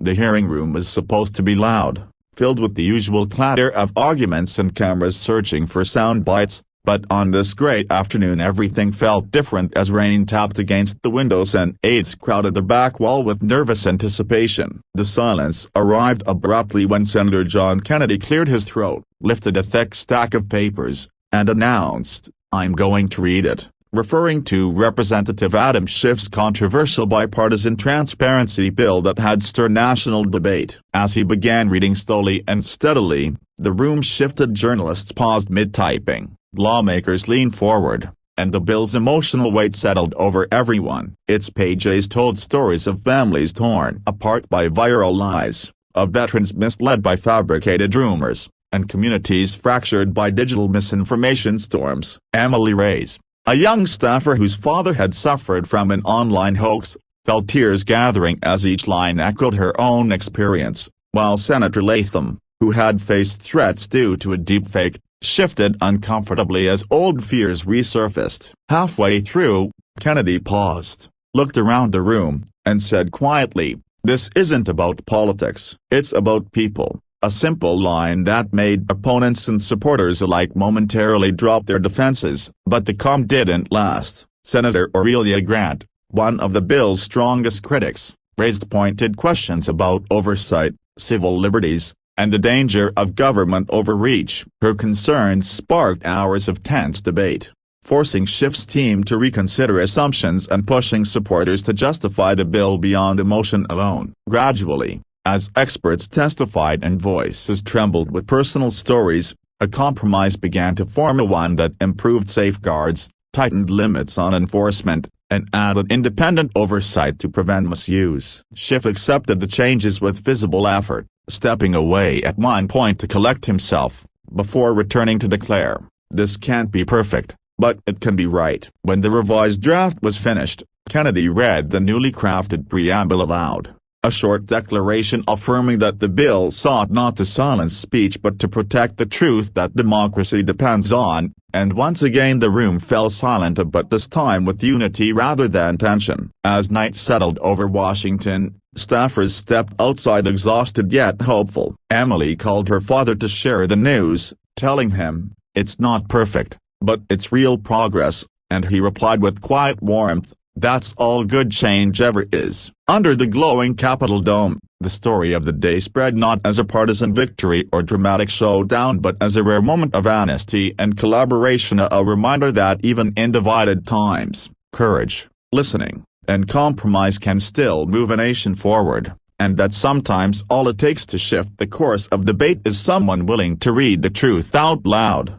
The hearing room was supposed to be loud, filled with the usual clatter of arguments and cameras searching for sound bites, but on this great afternoon everything felt different as rain tapped against the windows and aides crowded the back wall with nervous anticipation. The silence arrived abruptly when Senator John Kennedy cleared his throat, lifted a thick stack of papers, and announced, "I'm going to read it," referring to Representative Adam Schiff's controversial bipartisan transparency bill that had stirred national debate. As he began reading slowly and steadily, the room shifted. Journalists paused mid-typing, lawmakers leaned forward, and the bill's emotional weight settled over everyone. Its pages told stories of families torn apart by viral lies, of veterans misled by fabricated rumors, and communities fractured by digital misinformation storms. Emily Reyes, a young staffer whose father had suffered from an online hoax, felt tears gathering as each line echoed her own experience, while Senator Latham, who had faced threats due to a deepfake, shifted uncomfortably as old fears resurfaced. Halfway through, Kennedy paused, looked around the room, and said quietly, "This isn't about politics. It's about people." A simple line that made opponents and supporters alike momentarily drop their defenses, but the calm didn't last. Senator Aurelia Grant, one of the bill's strongest critics, raised pointed questions about oversight, civil liberties, and the danger of government overreach. Her concerns sparked hours of tense debate, forcing Schiff's team to reconsider assumptions and pushing supporters to justify the bill beyond emotion alone. Gradually, as experts testified and voices trembled with personal stories, a compromise began to form, one that improved safeguards, tightened limits on enforcement, and added independent oversight to prevent misuse. Schiff accepted the changes with visible effort, stepping away at one point to collect himself, before returning to declare, "This can't be perfect, but it can be right." When the revised draft was finished, Kennedy read the newly crafted preamble aloud, a short declaration affirming that the bill sought not to silence speech but to protect the truth that democracy depends on, and once again the room fell silent, but this time with unity rather than tension. As night settled over Washington, staffers stepped outside exhausted yet hopeful. Emily called her father to share the news, telling him, "It's not perfect, but it's real progress," and he replied with quiet warmth, "That's all good change ever is." Under the glowing Capitol dome, the story of the day spread not as a partisan victory or dramatic showdown but as a rare moment of honesty and collaboration, a reminder that even in divided times, courage, listening, and compromise can still move a nation forward, and that sometimes all it takes to shift the course of debate is someone willing to read the truth out loud.